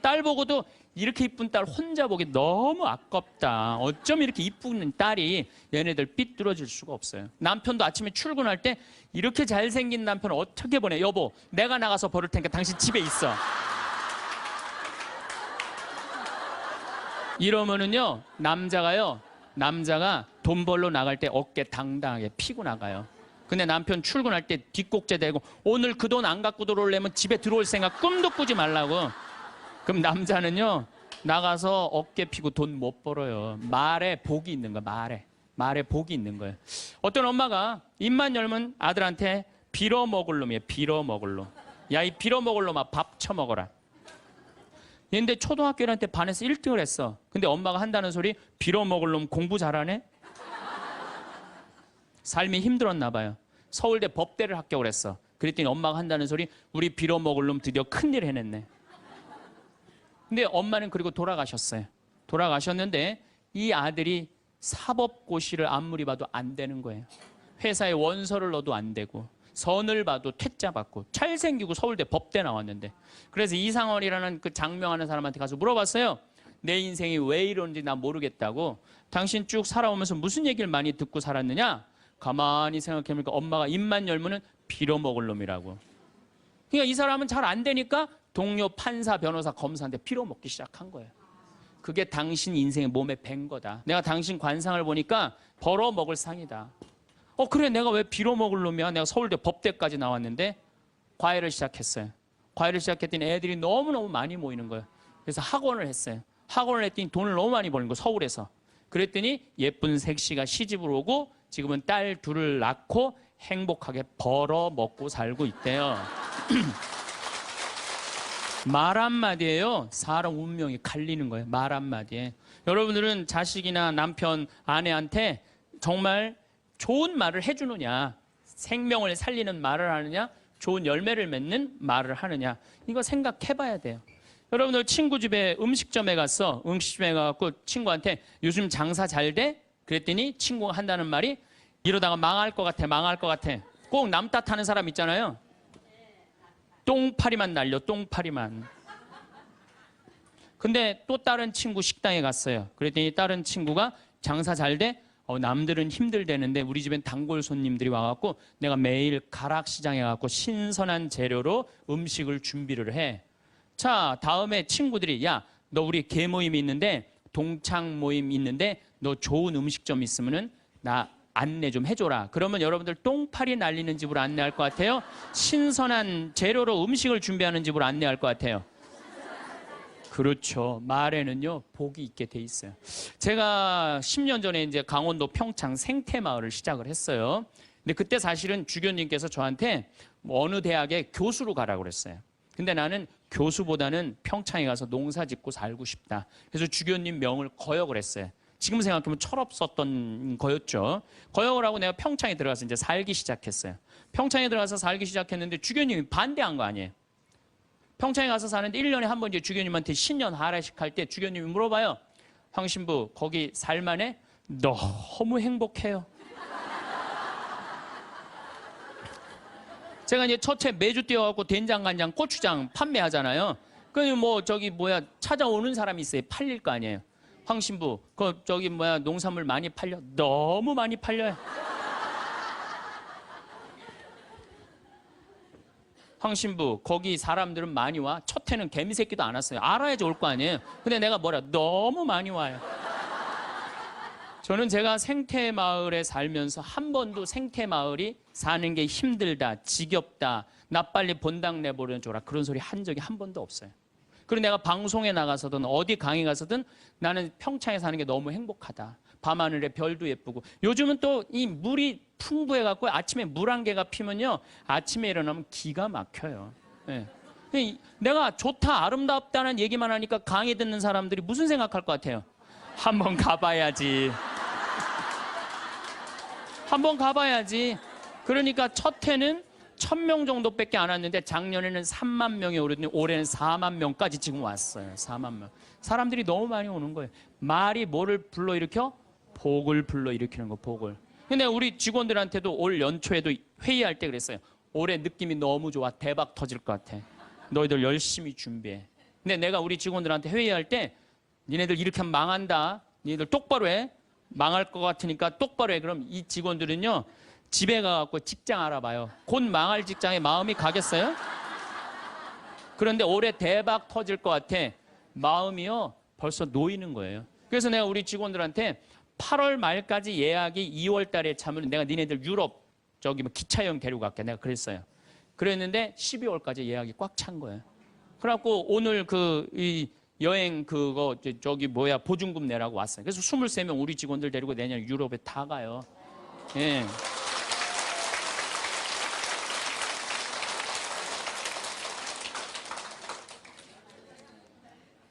딸 보고도 이렇게 이쁜 딸 혼자 보기 너무 아깝다. 어쩜 이렇게 이쁜 딸이, 얘네들 삐뚤어질 수가 없어요. 남편도 아침에 출근할 때 이렇게 잘생긴 남편 어떻게 보내? 여보, 내가 나가서 버릴 테니까 당신 집에 있어. 이러면은요, 남자가 돈 벌러 나갈 때 어깨 당당하게 피고 나가요. 근데 남편 출근할 때 뒷꼭지 대고 오늘 그 돈 안 갖고 들어오려면 집에 들어올 생각 꿈도 꾸지 말라고. 그럼 남자는요, 나가서 어깨 피고 돈 못 벌어요. 말에 복이 있는 거야. 말에 복이 있는 거예요. 어떤 엄마가 입만 열면 아들한테 빌어먹을 놈이에요. 빌어먹을 놈. 야, 이 빌어먹을 놈아, 밥 처먹어라. 근데 초등학교 1학년 때 반에서 1등을 했어. 근데 엄마가 한다는 소리, 빌어먹을 놈 공부 잘하네? 삶이 힘들었나 봐요. 서울대 법대를 합격을 했어. 그랬더니 엄마가 한다는 소리, 우리 빌어먹을 놈 드디어 큰일 해냈네. 근데 엄마는 그리고 돌아가셨어요. 돌아가셨는데 이 아들이 사법고시를 아무리 봐도 안 되는 거예요. 회사에 원서를 넣어도 안 되고, 선을 봐도 퇴짜 받고, 잘생기고 서울대 법대 나왔는데. 그래서 이상원이라는 그 장명하는 사람한테 가서 물어봤어요. 내 인생이 왜 이러는지 난 모르겠다고. 당신 쭉 살아오면서 무슨 얘기를 많이 듣고 살았느냐? 가만히 생각해보니까 엄마가 입만 열면은 빌어먹을 놈이라고. 그러니까 이 사람은 잘 안 되니까 동료 판사, 변호사, 검사한테 빌어먹기 시작한 거예요. 그게 당신 인생의 몸에 밴 거다. 내가 당신 관상을 보니까 벌어먹을 상이다. 그래, 내가 왜 빌어먹을 놈이야? 내가 서울대 법대까지 나왔는데. 과외를 시작했어요. 과외를 시작했더니 애들이 너무너무 많이 모이는 거예요. 그래서 학원을 했어요. 학원을 했더니 돈을 너무 많이 버는 거예요, 서울에서. 그랬더니 예쁜 색시가 시집을 오고 지금은 딸 둘을 낳고 행복하게 벌어먹고 살고 있대요. 말 한마디에요. 사람 운명이 갈리는 거예요. 말 한마디에. 여러분들은 자식이나 남편, 아내한테 정말 좋은 말을 해주느냐, 생명을 살리는 말을 하느냐, 좋은 열매를 맺는 말을 하느냐, 이거 생각해봐야 돼요. 여러분들 친구 집에 음식점에 갔어. 음식점에 가서 친구한테 요즘 장사 잘 돼? 그랬더니 친구가 한다는 말이 이러다가 망할 것 같아, 망할 것 같아. 꼭 남 탓하는 사람 있잖아요. 똥파리만 날려, 똥파리만. 근데 또 다른 친구 식당에 갔어요. 그랬더니 다른 친구가 장사 잘 돼? 남들은 힘들대는데 우리 집엔 단골 손님들이 와갖고 내가 매일 가락시장에 가갖고 신선한 재료로 음식을 준비를 해. 자, 다음에 친구들이 야, 너 우리 개 모임이 있는데 동창 모임 있는데 너 좋은 음식점 있으면은 나 안내 좀 해줘라. 그러면 여러분들 똥파리 날리는 집으로 안내할 것 같아요? 신선한 재료로 음식을 준비하는 집으로 안내할 것 같아요? 그렇죠. 말에는요, 복이 있게 돼 있어요. 제가 10년 전에 이제 강원도 평창 생태마을을 시작을 했어요. 근데 그때 사실은 주교님께서 저한테 어느 대학에 교수로 가라고 그랬어요. 근데 나는 교수보다는 평창에 가서 농사 짓고 살고 싶다. 그래서 주교님 명을 거역을 했어요. 지금 생각하면 철없었던 거였죠. 거역을 하고 내가 평창에 들어가서 이제 살기 시작했어요. 평창에 들어가서 살기 시작했는데 주교님이 반대한 거 아니에요. 평창에 가서 사는데 1년에 한 번 이제 주교님한테 신년 하례식 할 때 주교님이 물어봐요. 황 신부 거기 살만해? 너무 행복해요. 제가 이제 첫째 매주 뛰어갖고 된장, 간장, 고추장 판매하잖아요. 그 찾아오는 사람이 있어요. 팔릴 거 아니에요. 황 신부, 농산물 많이 팔려? 너무 많이 팔려요. 황 신부, 거기 사람들은 많이 와? 첫 해는 개미새끼도 안 왔어요. 알아야지 올 거 아니에요. 근데 내가 너무 많이 와요. 저는 제가 생태마을에 살면서 한 번도 생태마을이 사는 게 힘들다, 지겹다, 나 빨리 본당 내보내줘라 그런 소리 한 적이 한 번도 없어요. 그리고 내가 방송에 나가서든 어디 강의 가서든 나는 평창에 사는 게 너무 행복하다. 밤하늘에 별도 예쁘고 요즘은 또 이 물이 풍부해갖고 아침에 물 한 개가 피면요 아침에 일어나면 기가 막혀요. 네. 내가 좋다 아름답다는 얘기만 하니까 강의 듣는 사람들이 무슨 생각할 것 같아요? 한번 가봐야지. 한번 가봐야지. 그러니까 첫 해는 1000명 정도밖에 안 왔는데 작년에는 3만 명이 오르더니 올해는 4만 명까지 지금 왔어요. 4만 명. 사람들이 너무 많이 오는 거예요. 말이 뭐를 불러일으켜? 복을 불러일으키는 거, 복을. 근데 우리 직원들한테도 올 연초에도 회의할 때 그랬어요. 올해 느낌이 너무 좋아. 대박 터질 것 같아. 너희들 열심히 준비해. 근데 내가 우리 직원들한테 회의할 때 니네들 이렇게 하면 망한다. 니네들 똑바로 해. 망할 것 같으니까 똑바로 해. 그럼 이 직원들은요. 집에 가갖고 직장 알아봐요. 곧 망할 직장에 마음이 가겠어요? 그런데 올해 대박 터질 것 같아. 마음이요. 벌써 놓이는 거예요. 그래서 내가 우리 직원들한테 8월 말까지 예약이 2월 달에 차면 내가 니네들 유럽 기차 여행 데리고 갈게. 내가 그랬어요. 그랬는데 12월까지 예약이 꽉 찬 거예요. 그래갖고 오늘 이 여행 보증금 내라고 왔어요. 그래서 23명 우리 직원들 데리고 내년 유럽에 다 가요. 예.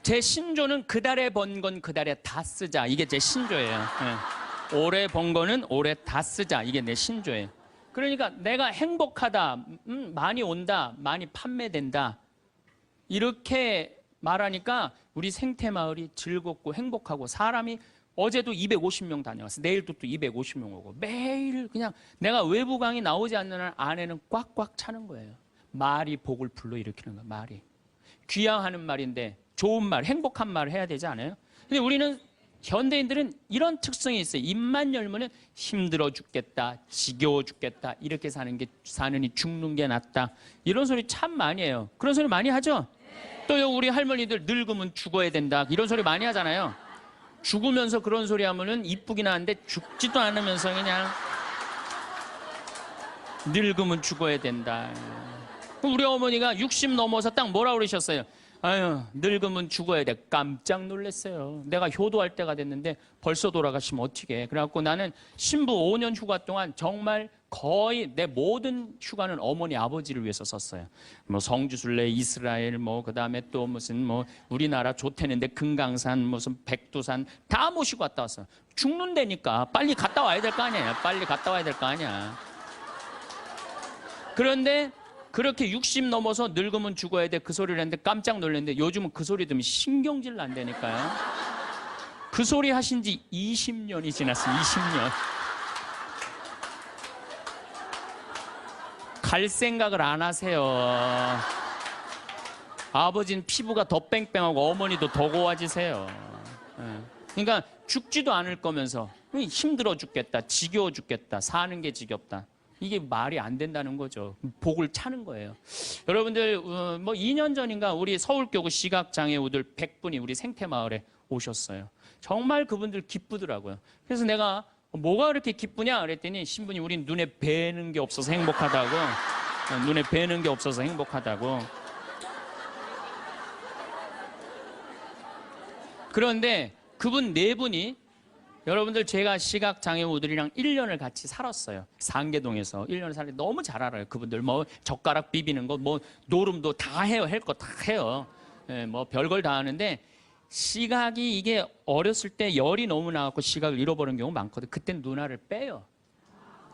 제 신조는 그달에 번 건 그달에 다 쓰자. 이게 제 신조예요. 예. 올해 번 거는 올해 다 쓰자. 이게 내 신조예요. 그러니까 내가 행복하다, 많이 온다, 많이 판매된다. 이렇게 말하니까 우리 생태마을이 즐겁고 행복하고 사람이 어제도 250명 다녀왔어. 내일도 또 250명 오고 매일 그냥 내가 외부 강의 나오지 않는 한 안에는 꽉꽉 차는 거예요. 말이 복을 불러일으키는 거야. 말이. 귀향하는 말인데 좋은 말, 행복한 말을 해야 되지 않아요? 근데 우리는 현대인들은 이런 특성이 있어요. 입만 열면은 힘들어 죽겠다, 지겨워 죽겠다, 이렇게 사느니 죽는 게 낫다. 이런 소리 참 많이 해요. 그런 소리 많이 하죠? 또 우리 할머니들 늙으면 죽어야 된다. 이런 소리 많이 하잖아요. 죽으면서 그런 소리 하면은 이쁘긴 한데 죽지도 않으면서 그냥 늙으면 죽어야 된다. 우리 어머니가 60 넘어서 딱 뭐라 그러셨어요? 아유, 늙으면 죽어야 돼. 깜짝 놀랐어요. 내가 효도할 때가 됐는데 벌써 돌아가시면 어떻게 해. 그래갖고 나는 신부 5년 휴가 동안 정말 거의 내 모든 휴가는 어머니 아버지를 위해서 썼어요. 뭐 성주순례, 이스라엘, 뭐 그다음에 또 무슨 뭐 우리나라 좋대는데 금강산, 무슨 백두산 다 모시고 갔다 왔어요. 죽는다니까 빨리 갔다 와야 될 거 아니에요. 빨리 갔다 와야 될 거 아니야. 그런데 그렇게 60 넘어서 늙으면 죽어야 돼 그 소리를 했는데 깜짝 놀랐는데 요즘은 그 소리 들으면 신경질 난다니까요. 그 소리 하신 지 20년이 지났어요. 20년. 갈 생각을 안 하세요. 아버지는 피부가 더 뺑뺑하고 어머니도 더 고와지세요. 그러니까 죽지도 않을 거면서 힘들어 죽겠다, 지겨워 죽겠다, 사는 게 지겹다. 이게 말이 안 된다는 거죠. 복을 차는 거예요. 여러분들 뭐 2년 전인가 우리 서울교구 시각장애우들 100분이 우리 생태마을에 오셨어요. 정말 그분들 기쁘더라고요. 그래서 내가 뭐가 그렇게 기쁘냐 그랬더니 신부님 우린 눈에 뵈는 게 없어서 행복하다고. 눈에 뵈는 게 없어서 행복하다고. 그런데 그분 네 분이 여러분들 제가 시각장애우들이랑 1년을 같이 살았어요. 상계동에서 1년을 살았는데 너무 잘 알아요. 그분들 뭐 젓가락 비비는 거 뭐 노름도 다 해요. 할 거 다 해요. 뭐 별걸 다 하는데 시각이 이게 어렸을 때 열이 너무 나갖고 시각을 잃어버리는 경우 많거든. 그땐 눈알을 빼요.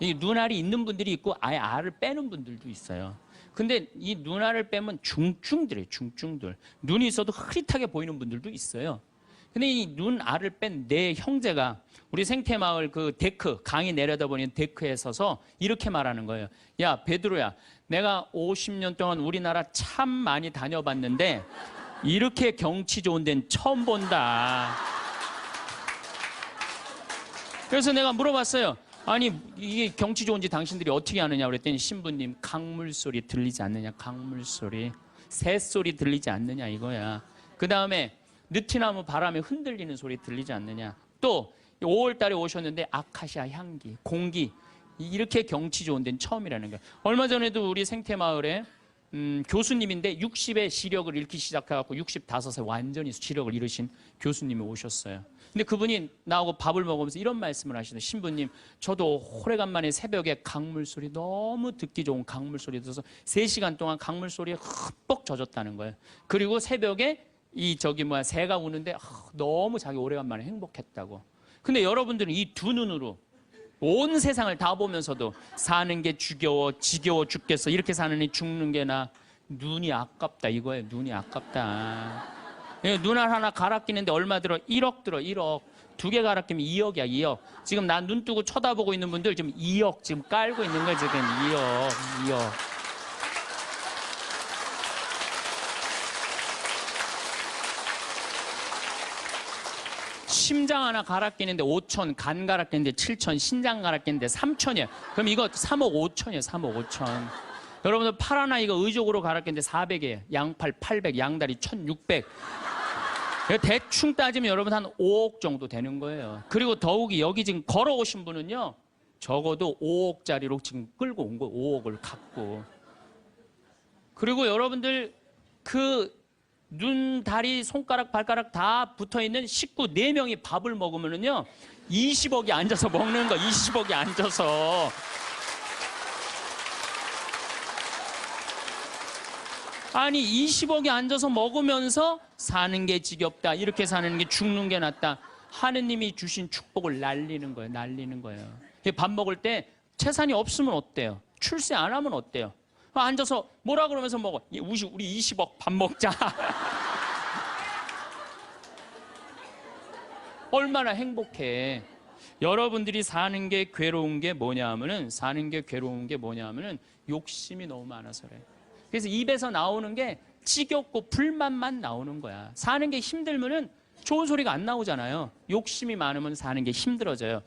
이 눈알이 있는 분들이 있고 아예 알을 빼는 분들도 있어요. 근데 이 눈알을 빼면 중증들이에요. 중증들. 눈이 있어도 흐릿하게 보이는 분들도 있어요. 근데 이 눈알을 뺀 내 형제가 우리 생태마을 그 데크, 강이 내려다보는 데크에 서서 이렇게 말하는 거예요. 야, 베드로야, 내가 50년 동안 우리나라 참 많이 다녀봤는데 이렇게 경치 좋은 데는 처음 본다. 그래서 내가 물어봤어요. 아니 이게 경치 좋은지 당신들이 어떻게 아느냐 그랬더니 신부님 강물 소리 들리지 않느냐. 강물 소리, 새소리 들리지 않느냐 이거야. 그 다음에 느티나무 바람에 흔들리는 소리 들리지 않느냐. 또 5월 달에 오셨는데 아카시아 향기, 공기 이렇게 경치 좋은 데는 처음이라는 거야. 얼마 전에도 우리 생태마을에 교수님인데 60에 시력을 잃기 시작해갖고 65세 완전히 시력을 잃으신 교수님이 오셨어요. 근데 그분이 나하고 밥을 먹으면서 이런 말씀을 하시더라고요. 신부님, 저도 오래간만에 새벽에 강물 소리 너무 듣기 좋은 강물 소리 들어서 3시간 동안 강물 소리에 흠뻑 젖었다는 거예요. 그리고 새벽에 새가 우는데 너무 자기 오래간만에 행복했다고. 근데 여러분들은 이 두 눈으로 온 세상을 다 보면서도 사는 게 지겨워 죽겠어. 이렇게 사느니 죽는 게 나. 눈이 아깝다 이거예요. 눈이 아깝다. 눈알 하나 갈아 끼는데 얼마 들어? 1억 들어. 1억. 2개 갈아 끼면 2억이야. 2억. 지금 난 눈 뜨고 쳐다보고 있는 분들 지금 2억 지금 깔고 있는 거예요. 지금 2억. 심장 하나 갈아 끼는데 5천, 간 갈아 끼는데 7천, 신장 갈아 끼는데 3천이에요. 그럼 이거 3억 5천이에요. 3억 5천. 여러분들 팔 하나 이거 의족으로 갈아 끼는데 400이에요. 양팔 800, 양다리 1600. 대충 따지면 여러분 한 5억 정도 되는 거예요. 그리고 더욱이 여기 지금 걸어오신 분은요. 적어도 5억짜리로 지금 끌고 온 거예요. 5억을 갖고. 그리고 여러분들 눈, 다리, 손가락, 발가락 다 붙어있는 식구 4명이 밥을 먹으면은요 20억이 앉아서 먹는 거. 20억이 앉아서. 아니 20억이 앉아서 먹으면서 사는 게 지겹다. 이렇게 사는 게 죽는 게 낫다. 하느님이 주신 축복을 날리는 거예요. 날리는 거예요. 밥 먹을 때 재산이 없으면 어때요? 출세 안 하면 어때요? 앉아서 뭐라 그러면서 먹어. 우리 20억 밥 먹자. 얼마나 행복해. 여러분들이 사는 게 괴로운 게 뭐냐 하면은 욕심이 너무 많아서 그래. 그래서 입에서 나오는 게 지겹고 불만만 나오는 거야. 사는 게 힘들면은 좋은 소리가 안 나오잖아요. 욕심이 많으면 사는 게 힘들어져요.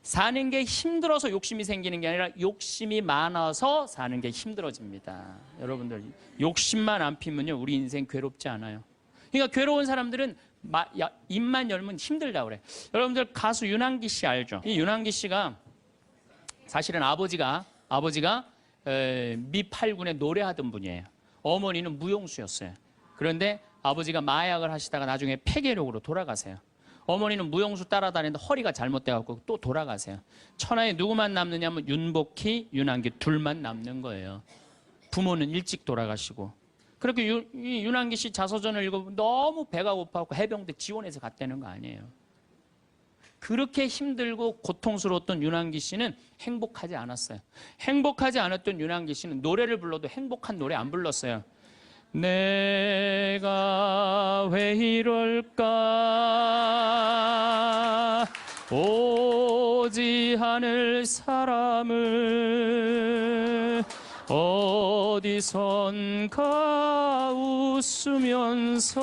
사는 게 힘들어서 욕심이 생기는 게 아니라 욕심이 많아서 사는 게 힘들어집니다. 여러분들 욕심만 안 피면요 우리 인생 괴롭지 않아요. 그러니까 괴로운 사람들은 입만 열면 힘들다 그래. 여러분들 가수 윤한기 씨 알죠? 이 윤한기 씨가 사실은 아버지가 미 8군에 노래하던 분이에요. 어머니는 무용수였어요. 그런데 아버지가 마약을 하시다가 나중에 폐결핵으로 돌아가세요. 어머니는 무용수 따라다니는데 허리가 잘못돼갖고 또 돌아가세요. 천하에 누구만 남느냐면 윤복희, 윤한기 둘만 남는 거예요. 부모는 일찍 돌아가시고. 그렇게 윤한기 씨 자서전을 읽어보면 너무 배가 고파갖고 해병대 지원해서 갔다는 거 아니에요. 그렇게 힘들고 고통스러웠던 윤한기 씨는 행복하지 않았어요. 행복하지 않았던 윤한기 씨는 노래를 불러도 행복한 노래 안 불렀어요. 내가 왜 이럴까 오지 않을 사람을 어디선가 웃으면서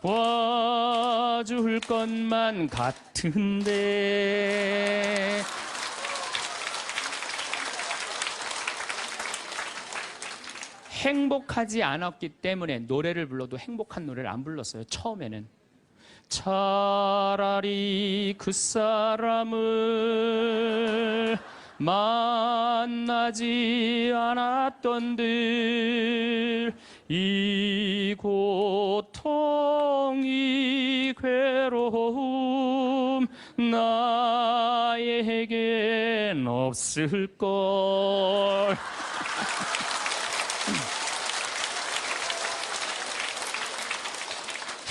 와줄 것만 같은데 행복하지 않았기 때문에 노래를 불러도 행복한 노래를 안 불렀어요. 처음에는 차라리 그 사람을 만나지 않았던들 이 고통 이 괴로움 나에겐 없을걸.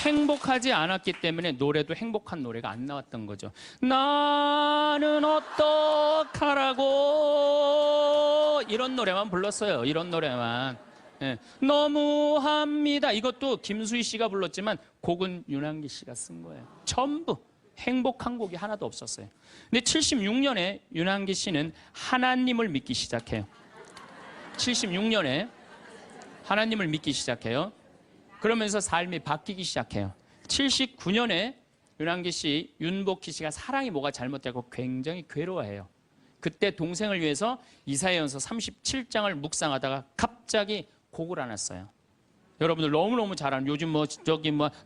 행복하지 않았기 때문에 노래도 행복한 노래가 안 나왔던 거죠. 나는 어떡하라고 이런 노래만 불렀어요. 이런 노래만. 예. 너무합니다. 이것도 김수희 씨가 불렀지만 곡은 윤한기 씨가 쓴 거예요. 전부 행복한 곡이 하나도 없었어요. 근데 76년에 윤한기 씨는 하나님을 믿기 시작해요. 76년에 하나님을 믿기 시작해요. 그러면서 삶이 바뀌기 시작해요. 79년에 윤한기 씨, 윤복희 씨가 사랑이 뭐가 잘못되고 굉장히 괴로워해요. 그때 동생을 위해서 이사야전서 37장을 묵상하다가 갑자기 곡을 하나 써요. 여러분들 너무너무 잘 아는 요즘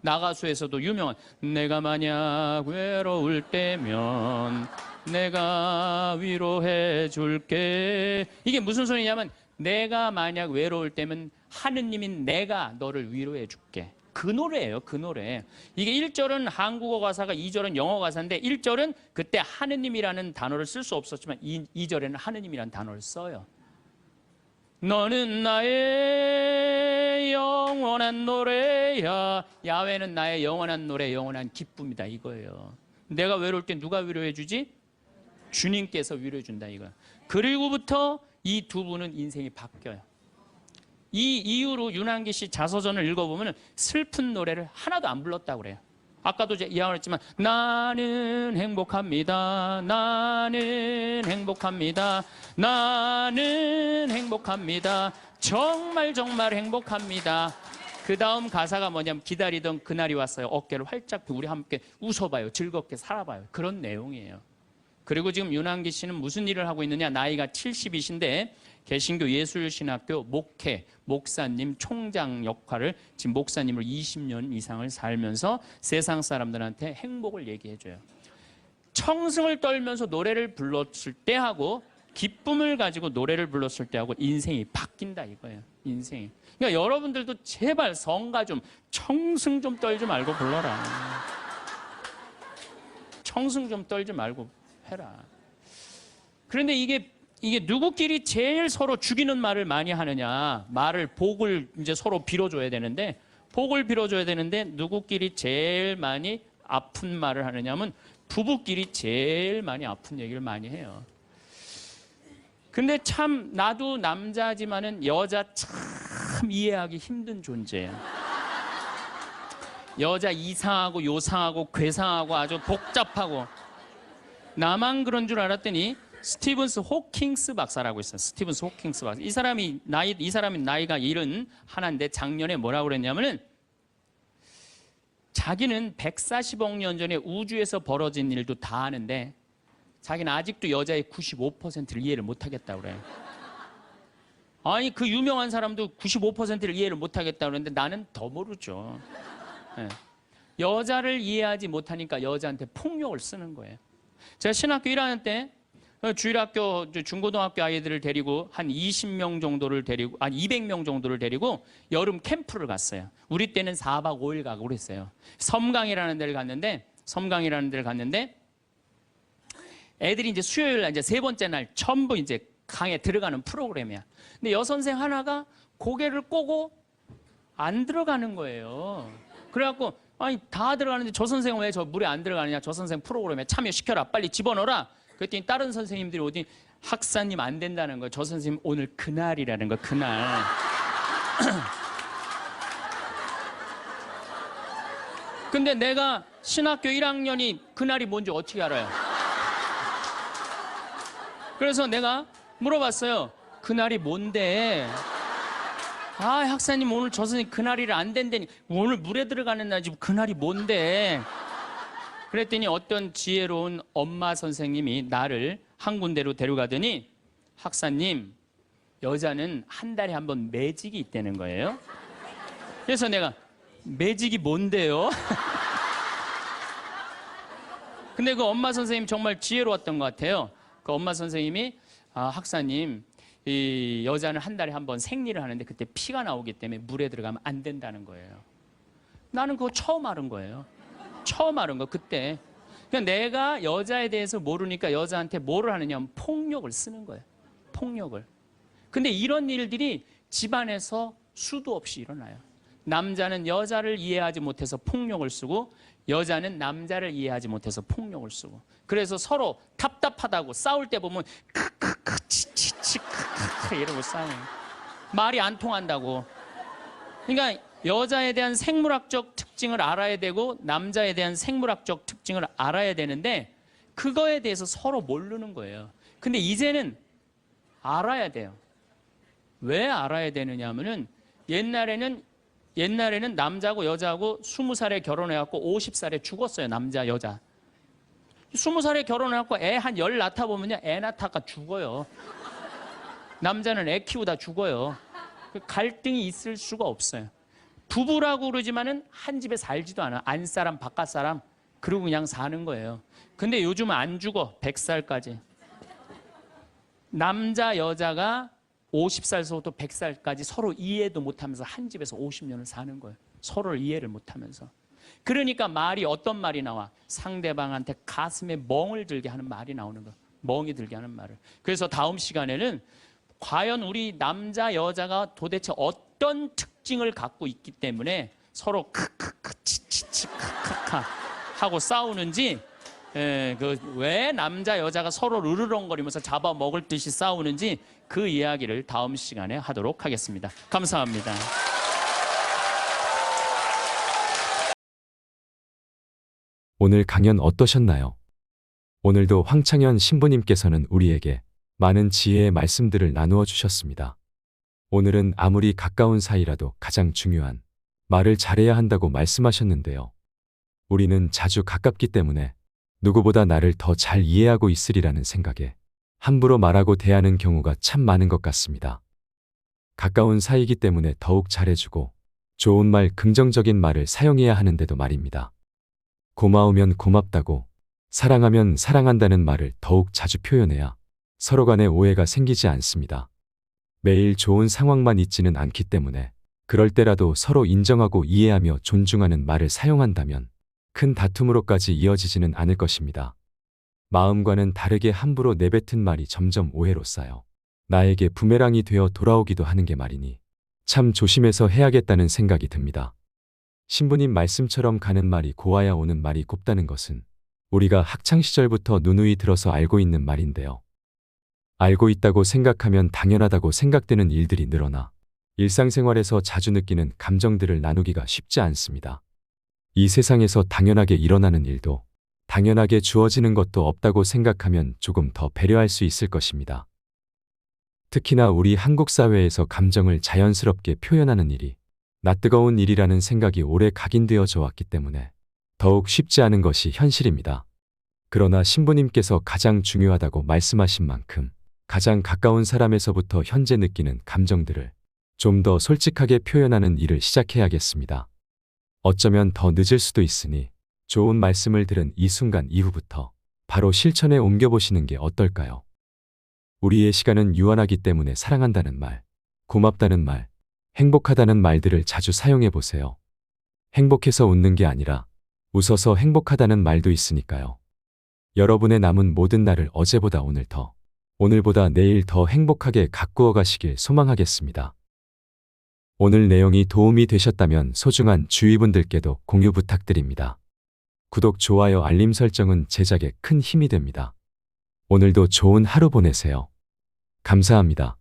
나가수에서도 유명한 내가 만약 외로울 때면 내가 위로해 줄게. 이게 무슨 소리냐면 내가 만약 외로울 때면 하느님인 내가 너를 위로해 줄게. 그 노래예요. 그 노래. 이게 1절은 한국어 가사가 2절은 영어 가사인데 1절은 그때 하느님이라는 단어를 쓸 수 없었지만 2절에는 하느님이라는 단어를 써요. 너는 나의 영원한 노래야. 야훼는 나의 영원한 노래, 영원한 기쁨이다 이거예요. 내가 외로울 때 누가 위로해 주지? 주님께서 위로해 준다 이거야. 그리고부터 이 두 분은 인생이 바뀌어요. 이 이후로 윤한기 씨 자서전을 읽어보면 슬픈 노래를 하나도 안 불렀다고 그래요. 아까도 이야기했지만 나는 행복합니다. 나는 행복합니다. 나는 행복합니다. 정말 정말 행복합니다. 그 다음 가사가 뭐냐면 기다리던 그날이 왔어요. 어깨를 활짝 펴고 우리 함께 웃어봐요. 즐겁게 살아봐요. 그런 내용이에요. 그리고 지금 윤한기 씨는 무슨 일을 하고 있느냐. 나이가 70이신데 개신교 예술신학교 목사님 총장 역할을 지금 목사님을 20년 이상을 살면서 세상 사람들한테 행복을 얘기해줘요. 청승을 떨면서 노래를 불렀을 때하고 기쁨을 가지고 노래를 불렀을 때하고 인생이 바뀐다 이거예요. 인생이. 그러니까 여러분들도 제발 성가 좀 청승 좀 떨지 말고 불러라. 청승 좀 떨지 말고 해라. 그런데 이게 누구끼리 제일 서로 죽이는 말을 많이 하느냐. 복을 이제 서로 빌어줘야 되는데 복을 빌어줘야 되는데 누구끼리 제일 많이 아픈 말을 하느냐면 부부끼리 제일 많이 아픈 얘기를 많이 해요. 근데 참 나도 남자지만은 여자 참 이해하기 힘든 존재예요. 여자 이상하고 요상하고 괴상하고 아주 복잡하고 나만 그런 줄 알았더니 스티븐스 호킹스 박사라고 있어요. 스티븐스 호킹스 박사. 이 사람이 나이가 71인데 작년에 뭐라고 그랬냐면은 자기는 140억 년 전에 우주에서 벌어진 일도 다 아는데 자기는 아직도 여자의 95%를 이해를 못하겠다고 그래요. 아니 그 유명한 사람도 95%를 이해를 못하겠다고 그러는데 나는 더 모르죠. 네. 여자를 이해하지 못하니까 여자한테 폭력을 쓰는 거예요. 제가 신학교 1학년 때 주일학교 중고등학교 아이들을 데리고 한 20명 정도를 데리고 200명 정도를 데리고 여름 캠프를 갔어요. 우리 때는 4박 5일 가고 그랬어요. 섬강이라는 데를 갔는데 애들이 이제 수요일 날 이제 세 번째 날 전부 이제 강에 들어가는 프로그램이야. 근데 여선생 하나가 고개를 꼬고 안 들어가는 거예요. 그래갖고 아니 다 들어가는데 저 선생은 왜 저 물에 안 들어가느냐? 저 선생 프로그램에 참여시켜라. 빨리 집어넣어라. 그랬더니 다른 선생님들이 어디 학사님 안 된다는 거예요. 저 선생님 오늘 그날이라는 거예요. 그날. 근데 내가 신학교 1학년이 그날이 뭔지 어떻게 알아요? 그래서 내가 물어봤어요. 그날이 뭔데? 아, 학사님 오늘 저 선생님 그날이라 안 된다니. 오늘 물에 들어가는 날 지금 그날이 뭔데? 그랬더니 어떤 지혜로운 엄마 선생님이 나를 한 군데로 데려가더니 학사님, 여자는 한 달에 한 번 매직이 있다는 거예요. 그래서 내가 매직이 뭔데요? 근데 그 엄마 선생님 정말 지혜로웠던 것 같아요. 그 엄마 선생님이 학사님, 이 여자는 한 달에 한 번 생리를 하는데 그때 피가 나오기 때문에 물에 들어가면 안 된다는 거예요. 나는 그거 처음 알은 거예요. 처음 알은 거 그때. 그러니까 내가 여자에 대해서 모르니까 여자한테 뭐를 하느냐 하면 폭력을 쓰는 거예요. 폭력을. 근데 이런 일들이 집안에서 수도 없이 일어나요. 남자는 여자를 이해하지 못해서 폭력을 쓰고 여자는 남자를 이해하지 못해서 폭력을 쓰고 그래서 서로 답답하다고 싸울 때 보면 크크크 치치치 크크크 이러고 싸워요. 말이 안 통한다고. 그러니까 여자에 대한 생물학적 특징을 알아야 되고 남자에 대한 생물학적 특징을 알아야 되는데 그거에 대해서 서로 모르는 거예요. 근데 이제는 알아야 돼요. 왜 알아야 되느냐 하면은 옛날에는 남자하고 여자하고 20살에 결혼해갖고 50살에 죽었어요. 남자, 여자. 20살에 결혼해갖고 애 한 열 낳다 보면요. 애 낳다가 죽어요. 남자는 애 키우다 죽어요. 갈등이 있을 수가 없어요. 부부라고 그러지만은 한 집에 살지도 않아. 안사람, 바깥사람. 그러고 그냥 사는 거예요. 근데 요즘은 안 죽어. 100살까지. 남자, 여자가 50살서부터 100살까지 서로 이해도 못하면서 한 집에서 50년을 사는 거예요. 서로를 이해를 못하면서. 그러니까 말이 어떤 말이 나와? 상대방한테 가슴에 멍을 들게 하는 말이 나오는 거예요. 멍이 들게 하는 말을. 그래서 다음 시간에는 과연 우리 남자, 여자가 도대체 어떤 특징을 갖고 있기 때문에 서로 크크크 치치치 크크카 하고 싸우는지 왜 남자 여자가 서로 으르렁거리면서 잡아먹을 듯이 싸우는지 그 이야기를 다음 시간에 하도록 하겠습니다. 감사합니다. 오늘 강연 어떠셨나요? 오늘도 황창현 신부님께서는 우리에게 많은 지혜의 말씀들을 나누어 주셨습니다. 오늘은 아무리 가까운 사이라도 가장 중요한 말을 잘해야 한다고 말씀하셨는데요. 우리는 자주 가깝기 때문에 누구보다 나를 더 잘 이해하고 있으리라는 생각에 함부로 말하고 대하는 경우가 참 많은 것 같습니다. 가까운 사이이기 때문에 더욱 잘해주고 좋은 말, 긍정적인 말을 사용해야 하는데도 말입니다. 고마우면 고맙다고, 사랑하면 사랑한다는 말을 더욱 자주 표현해야 서로 간에 오해가 생기지 않습니다. 매일 좋은 상황만 있지는 않기 때문에 그럴 때라도 서로 인정하고 이해하며 존중하는 말을 사용한다면 큰 다툼으로까지 이어지지는 않을 것입니다. 마음과는 다르게 함부로 내뱉은 말이 점점 오해로 쌓여 나에게 부메랑이 되어 돌아오기도 하는 게 말이니 참 조심해서 해야겠다는 생각이 듭니다. 신부님 말씀처럼 가는 말이 고와야 오는 말이 곱다는 것은 우리가 학창시절부터 누누이 들어서 알고 있는 말인데요. 알고 있다고 생각하면 당연하다고 생각되는 일들이 늘어나 일상생활에서 자주 느끼는 감정들을 나누기가 쉽지 않습니다. 이 세상에서 당연하게 일어나는 일도 당연하게 주어지는 것도 없다고 생각하면 조금 더 배려할 수 있을 것입니다. 특히나 우리 한국 사회에서 감정을 자연스럽게 표현하는 일이 낯뜨거운 일이라는 생각이 오래 각인되어져 왔기 때문에 더욱 쉽지 않은 것이 현실입니다. 그러나 신부님께서 가장 중요하다고 말씀하신 만큼 가장 가까운 사람에서부터 현재 느끼는 감정들을 좀 더 솔직하게 표현하는 일을 시작해야겠습니다. 어쩌면 더 늦을 수도 있으니 좋은 말씀을 들은 이 순간 이후부터 바로 실천에 옮겨보시는 게 어떨까요? 우리의 시간은 유한하기 때문에 사랑한다는 말, 고맙다는 말, 행복하다는 말들을 자주 사용해 보세요. 행복해서 웃는 게 아니라 웃어서 행복하다는 말도 있으니까요. 여러분의 남은 모든 날을 어제보다 오늘 더, 오늘보다 내일 더 행복하게 가꾸어 가시길 소망하겠습니다. 오늘 내용이 도움이 되셨다면 소중한 주위분들께도 공유 부탁드립니다. 구독, 좋아요, 알림 설정은 제작에 큰 힘이 됩니다. 오늘도 좋은 하루 보내세요. 감사합니다.